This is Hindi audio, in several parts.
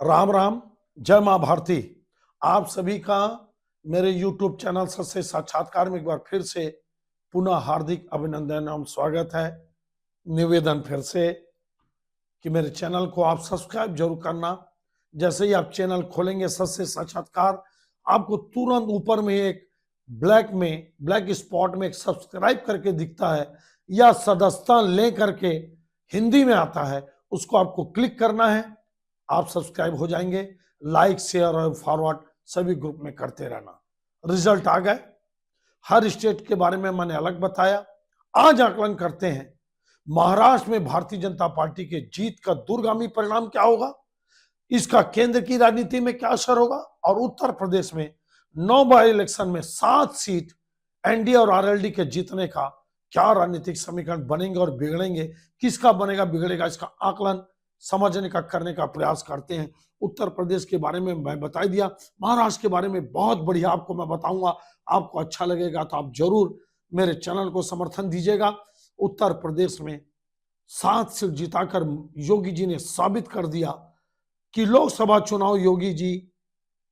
राम राम, जय मां भारती। आप सभी का मेरे YouTube चैनल सत्य साक्षात्कार में एक बार फिर से पुनः हार्दिक अभिनंदन एवं स्वागत है। निवेदन फिर से कि मेरे चैनल को आप सब्सक्राइब जरूर करना। जैसे ही आप चैनल खोलेंगे सत्य साक्षात्कार, आपको तुरंत ऊपर में एक ब्लैक स्पॉट में एक सब्सक्राइब करके दिखता है या सदस्यता ले करके हिंदी में आता है, उसको आपको क्लिक करना है। आप सब्सक्राइब हो जाएंगे। लाइक शेयर और फॉरवर्ड सभी ग्रुप में करते रहना। रिजल्ट आ गए, हर स्टेट के बारे में मैंने अलग बताया। आज आकलन करते हैं महाराष्ट्र में भारतीय जनता पार्टी के जीत का दूरगामी परिणाम क्या होगा, इसका केंद्र की राजनीति में क्या असर होगा, और उत्तर प्रदेश में 9 बाई इलेक्शन में 7 सीट एनडीए और आरएलडी के जीतने का क्या राजनीतिक समीकरण बनेंगे और बिगड़ेंगे, किसका बनेगा बिगड़ेगा, इसका आकलन समझने का करने का प्रयास करते हैं। उत्तर प्रदेश के बारे में मैं बता दिया, महाराष्ट्र के बारे में बहुत बढ़िया आपको मैं बताऊंगा। आपको अच्छा लगेगा तो आप जरूर मेरे चैनल को समर्थन दीजिएगा। उत्तर प्रदेश में 7 सीट जिताकर योगी जी ने साबित कर दिया कि लोकसभा चुनाव योगी जी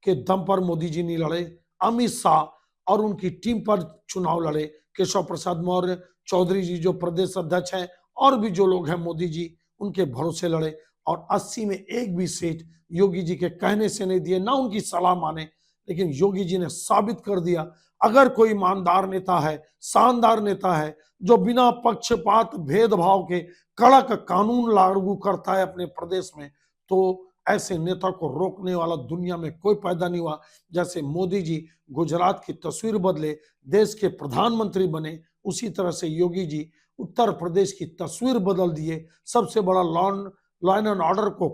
के दम पर मोदी जी नहीं लड़े, अमित शाह और उनकी टीम पर चुनाव लड़े। केशव प्रसाद मौर्य चौधरी जी जो प्रदेश अध्यक्ष हैं और भी जो लोग हैं मोदी जी उनके भरोसे लड़े, और 80 में एक भी सीट योगी जी के कहने से नहीं दिए, ना उनकी सलाह माने। लेकिन योगी जी ने साबित कर दिया अगर कोई ईमानदार नेता है, शानदार नेता है, जो बिना पक्षपात भेदभाव के कड़क कानून लागू करता है अपने प्रदेश में, तो ऐसे नेता को रोकने वाला दुनिया में कोई पैदा नहीं हुआ। जैसे मोदी जी गुजरात की तस्वीर बदले, देश के प्रधानमंत्री बने, उसी तरह से योगी जी उत्तर प्रदेश की तस्वीर बदल दिए। सबसे बड़ा लॉ एंड ऑर्डर को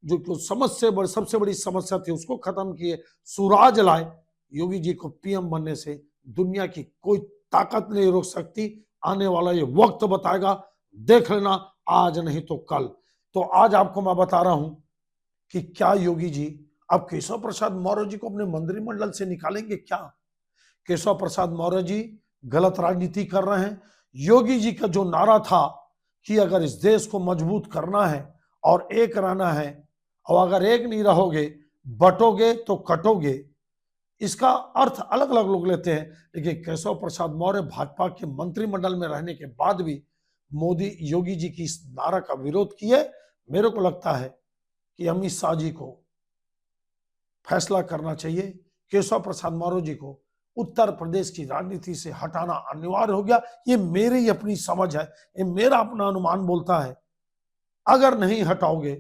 जो सबसे बड़ी समस्या थी उसको खत्म किए, सुराज लाए। योगी जी को पीएम बनने से दुनिया की कोई ताकत नहीं रोक सकती। आने वाला ये वक्त बताएगा, देख लेना, आज नहीं तो कल। तो आज आपको मैं बता रहा हूं कि क्या योगी जी अब केशव प्रसाद मौर्य जी को अपने मंत्रिमंडल से निकालेंगे क्या? केशव प्रसाद मौर्य जी गलत राजनीति कर रहे हैं। योगी जी का जो नारा था कि अगर इस देश को मजबूत करना है और एक रहना है, और अगर एक नहीं रहोगे बटोगे तो कटोगे, इसका अर्थ अलग अलग लोग लेते हैं। लेकिन केशव प्रसाद मौर्य भाजपा के मंत्रिमंडल में रहने के बाद भी मोदी योगी जी की इस नारा का विरोध किए। मेरे को लगता है कि अमित शाह जी को फैसला करना चाहिए, केशव प्रसाद मौर्य जी को उत्तर प्रदेश की राजनीति से हटाना अनिवार्य हो गया। ये मेरी अपनी समझ है, ये मेरा अपना अनुमान बोलता है। अगर नहीं हटाओगे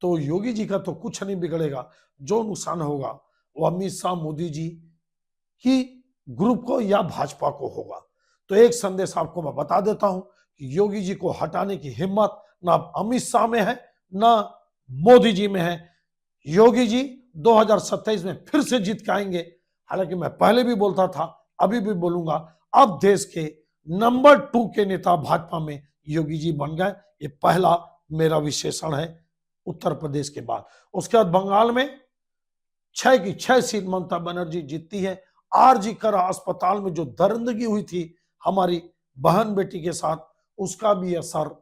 तो योगी जी का तो कुछ नहीं बिगड़ेगा, जो नुकसान होगा वो अमित शाह मोदी जी की ग्रुप को या भाजपा को होगा। तो एक संदेश आपको मैं बता देता हूं कि योगी जी को हटाने की हिम्मत ना अमित शाह में है ना मोदी जी में है। योगी जी 2027 में फिर से जीत के आएंगे। हालांकि मैं पहले भी बोलता था, अभी भी बोलूंगा, अब देश के नंबर 2 के नेता भाजपा में योगी जी बन गए। ये पहला मेरा विशेषण है उत्तर प्रदेश के बाद। उसके बाद बंगाल में 6 की 6 सीट ममता बनर्जी जीतती है। आरजी कर अस्पताल में जो दरिंदगी हुई थी हमारी बहन बेटी के साथ, उसका भी असर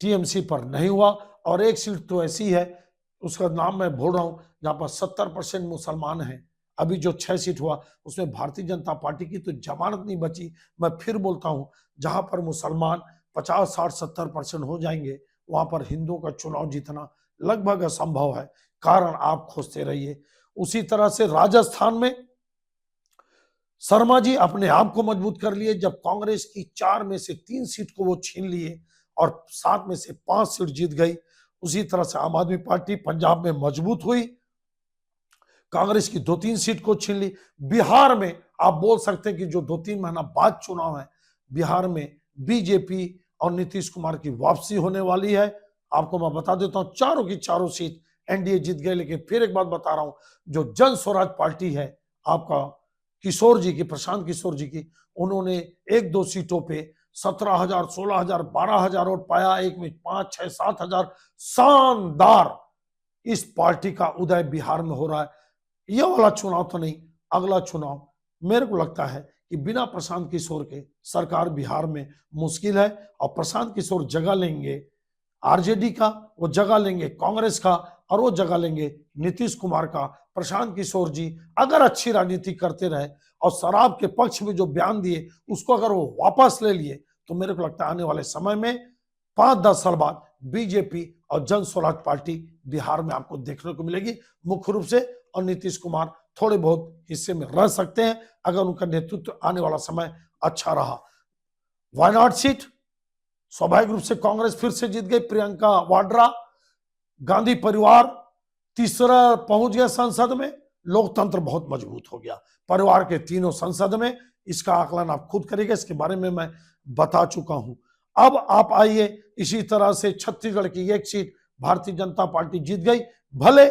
टीएमसी पर नहीं हुआ। और एक सीट तो ऐसी है, उसका नाम मैं भूल रहा हूं, जहां पर 70% मुसलमान हैं। अभी जो 6 सीट हुआ उसमें भारतीय जनता पार्टी की तो जमानत नहीं बची। मैं फिर बोलता हूं, जहां पर मुसलमान 50, 60, 70% हो जाएंगे, वहां पर हिंदुओं का चुनाव जीतना लगभग असंभव है। कारण आप खोजते रहिए। उसी तरह से राजस्थान में शर्मा जी अपने आप को मजबूत कर लिए जब कांग्रेस की 4 में से 3 सीट को वो छीन लिए और 7 में से 5 सीट जीत गई। उसी तरह से आम आदमी पार्टी पंजाब में मजबूत हुई, कांग्रेस की 2-3 सीट को छीन ली। बिहार में आप बोल सकते हैं कि जो 2-3 महीना बाद चुनाव है, बिहार में बीजेपी और नीतीश कुमार की वापसी होने वाली है। आपको मैं बता देता हूं, चारों की चारों सीट एनडीए जीत गए। लेकिन फिर एक बात बता रहा हूं, जो जन स्वराज पार्टी है आपका किशोर जी की, प्रशांत किशोर जी की, उन्होंने 1-2 सीटों पे 17,000, 16,000, 12,000 वोट पाया, एक में 5, 6, 7,000। शानदार इस पार्टी का उदय बिहार में हो रहा है। यह वाला चुनाव तो नहीं, अगला चुनाव मेरे को लगता है कि बिना प्रशांत किशोर के सरकार बिहार में मुश्किल है, और प्रशांत किशोर जगह लेंगे आरजेडी का, वो जगह लेंगे कांग्रेस का, और वो जगह लेंगे नीतीश कुमार का। प्रशांत किशोर जी अगर अच्छी राजनीति करते रहे और शराब के पक्ष में जो बयान दिए उसको अगर वो वापस ले लिए तो मेरे को लगता है आने वाले समय में 5-10 साल बाद बीजेपी और जन स्वराज पार्टी बिहार में आपको देखने को मिलेगी मुख्य रूप से। और नीतीश कुमार थोड़े बहुत हिस्से में रह सकते हैं अगर उनका नेतृत्व आने वाला समय अच्छा रहा। वायनाड सीट स्वाभाविक रूप से कांग्रेस फिर से जीत गई। प्रियंका वाड्रा, गांधी परिवार तीसरा पहुंच गया संसद में। लोकतंत्र बहुत मजबूत हो गया परिवार के तीनों संसद में। इसका आकलन आप खुद करिएगा, इसके बारे में मैं बता चुका हूं। अब आप आइए, इसी तरह से छत्तीसगढ़ की एक सीट भारतीय जनता पार्टी जीत गई। भले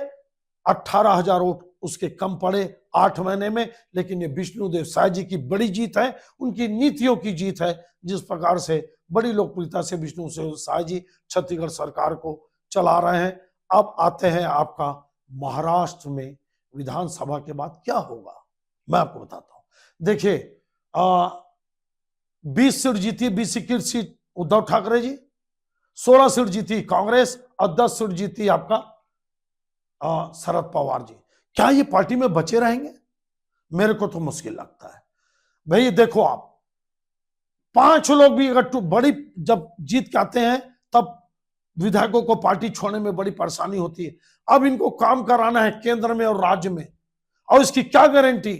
18,000 वोट उसके कम पड़े 8 महीने में, लेकिन ये विष्णुदेव साय जी की बड़ी जीत है, उनकी नीतियों की जीत है। जिस प्रकार से बड़ी लोकप्रियता से विष्णुदेव साय जी छत्तीसगढ़ सरकार को चला रहे हैं। अब आते हैं आपका महाराष्ट्र में विधानसभा के बाद क्या होगा, मैं आपको बताता हूं। देखिए 20 सीट जीती, 20-21 सीट उद्धव ठाकरे जी, 16 सीट जीती कांग्रेस और 10 सीट जीती आपका शरद पवार जी। क्या ये पार्टी में बचे रहेंगे? मेरे को तो मुश्किल लगता है भाई। देखो आप 5 लोग भी अगर बड़ी जब जीत के आते हैं तब विधायकों को पार्टी छोड़ने में बड़ी परेशानी होती है। अब इनको काम कराना है केंद्र में और राज्य में, और इसकी क्या गारंटी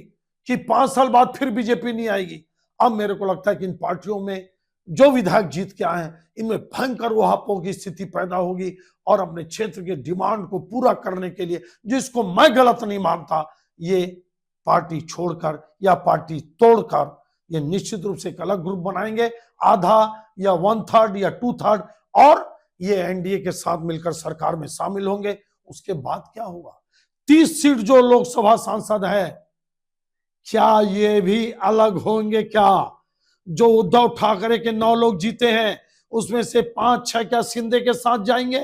कि 5 साल बाद फिर बीजेपी नहीं आएगी। अब मेरे को लगता है कि इन पार्टियों में जो विधायक जीत के आए हैं इनमें भयंकर वहापों की स्थिति पैदा होगी और अपने क्षेत्र के डिमांड को पूरा करने के लिए, जिसको मैं गलत नहीं मानता, ये पार्टी छोड़कर या पार्टी तोड़कर ये निश्चित रूप से एक अलग ग्रुप बनाएंगे, आधा या 1/3 या 2/3, और ये एनडीए के साथ मिलकर सरकार में शामिल होंगे। उसके बाद क्या होगा? 30 सीट जो लोकसभा सांसद है, क्या ये भी अलग होंगे? क्या जो उद्धव ठाकरे के 9 लोग जीते हैं उसमें से 5-6 क्या शिंदे के साथ जाएंगे?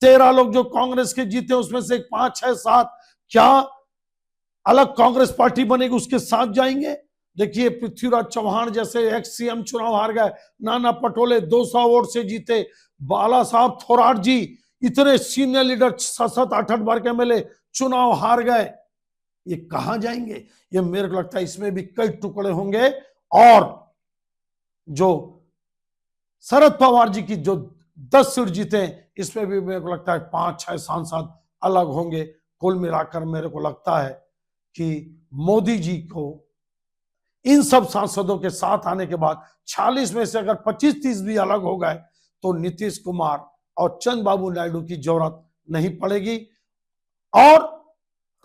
13 लोग जो कांग्रेस के जीते उसमें से 5-6-7 क्या अलग कांग्रेस पार्टी बनेगी उसके साथ जाएंगे? देखिए पृथ्वीराज चौहान जैसे एक्स सीएम चुनाव हार गए, नाना पटोले 200 वोट से जीते, बाला साहब थोराट जी इतने सीनियर लीडर 7-8 बार के एमएलए चुनाव हार गए। ये कहां जाएंगे? ये मेरे को लगता है इसमें भी कई टुकड़े होंगे। और जो शरद पवार जी की जो 10 सीट जीते इसमें भी मेरे को लगता है 5-6 सांसद अलग होंगे। कुल मिलाकर मेरे को लगता है कि मोदी जी को इन सब सांसदों के साथ आने के बाद 46 में से अगर 25-30 भी अलग हो गए तो नीतीश कुमार और चंद्रबाबू नायडू की जरूरत नहीं पड़ेगी। और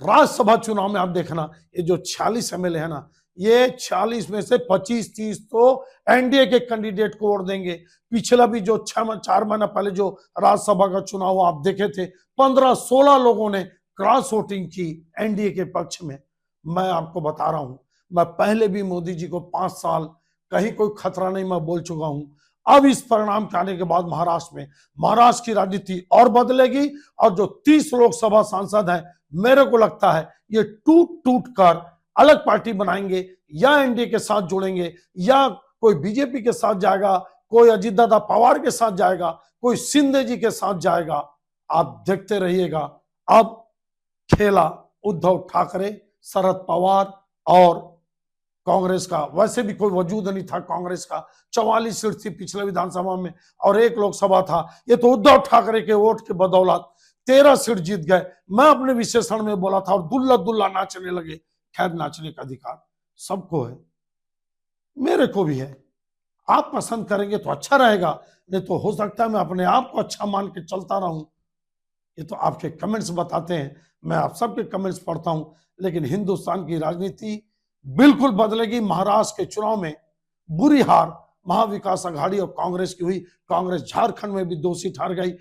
राज्यसभा चुनाव में आप देखना ये जो 46 एमएलए है ना, ये 46 में से 25-30 तो एनडीए के कैंडिडेट को वोट देंगे। पिछला भी जो 4 महीना पहले जो राज्यसभा का चुनाव आप देखे थे, 15-16 लोगों ने क्रॉस वोटिंग की एनडीए के पक्ष में। मैं आपको बता रहा हूं, मैं पहले भी मोदी जी को 5 साल कहीं कोई खतरा नहीं मैं बोल चुका हूं। अब इस परिणाम के आने के बाद महाराष्ट्र की राजनीति और बदलेगी, और जो 30 लोकसभा सांसद हैं मेरे को लगता है ये टूट कर अलग पार्टी बनाएंगे, या एनडीए के साथ जुड़ेंगे, या कोई बीजेपी के साथ जाएगा, कोई अजीत दादा पवार के साथ जाएगा, कोई शिंदे जी के साथ जाएगा। आप देखते रहिएगा। अब खेला उद्धव ठाकरे, शरद पवार और कांग्रेस का। वैसे भी कोई वजूद नहीं था कांग्रेस का, 44 सीट थी पिछले विधानसभा में और 1 लोकसभा था। ये तो उद्धव ठाकरे के वोट के बदौलत 13 सीट जीत गए। मैं अपने विश्लेषण में बोला था और दुल्ला दुल्ला नाचने लगे। खैर, नाचने का अधिकार सबको है, मेरे को भी है। आप पसंद करेंगे तो अच्छा रहेगा, नहीं तो हो सकता है मैं अपने आप को अच्छा मान के चलता रहूं। ये तो आपके कमेंट्स बताते हैं, मैं आप सबके कमेंट्स पढ़ता हूं। लेकिन हिंदुस्तान की राजनीति बिल्कुल बदलेगी। महाराष्ट्र के चुनाव में बुरी हार महाविकास आघाड़ी और कांग्रेस की हुई। कांग्रेस झारखंड में भी 2 सीट हार गई,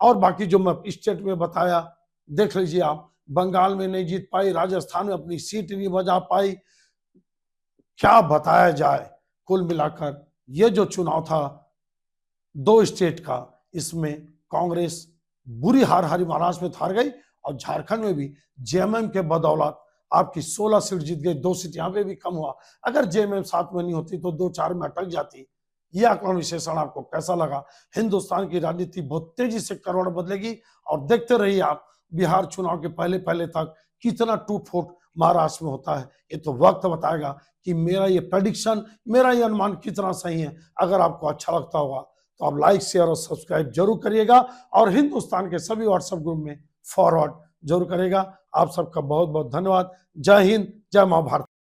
और बाकी जो मैं स्टेट में बताया देख लीजिए आप। बंगाल में नहीं जीत पाई, राजस्थान में अपनी सीट नहीं बजा पाई। क्या बताया जाए? कुल मिलाकर ये जो चुनाव था 2 स्टेट का, इसमें कांग्रेस बुरी हार हारी, महाराष्ट्र में हार गई, और झारखंड में भी जेएमएम के बदौलत आपकी 16 सीट जीत गई। 2 सीट यहाँ पे भी कम हुआ। अगर जेएमएम साथ में नहीं होती तो 2-4 में अटक जाती। यह आकलन विश्लेषण आपको कैसा लगा? हिंदुस्तान की राजनीति बहुत तेजी से करवट बदलेगी और देखते रहिए आप बिहार चुनाव के पहले पहले तक कितना टूट फूट महाराष्ट्र में होता है। ये तो वक्त बताएगा कि मेरा ये प्रेडिक्शन, मेरा ये अनुमान कितना सही है। अगर आपको अच्छा लगता होगा तो आप लाइक, शेयर और सब्सक्राइब जरूर करिएगा और हिंदुस्तान के सभी व्हाट्सएप ग्रुप में फॉरवर्ड जरूर करेगा। आप सबका बहुत बहुत धन्यवाद। जय हिंद, जय मां भारती।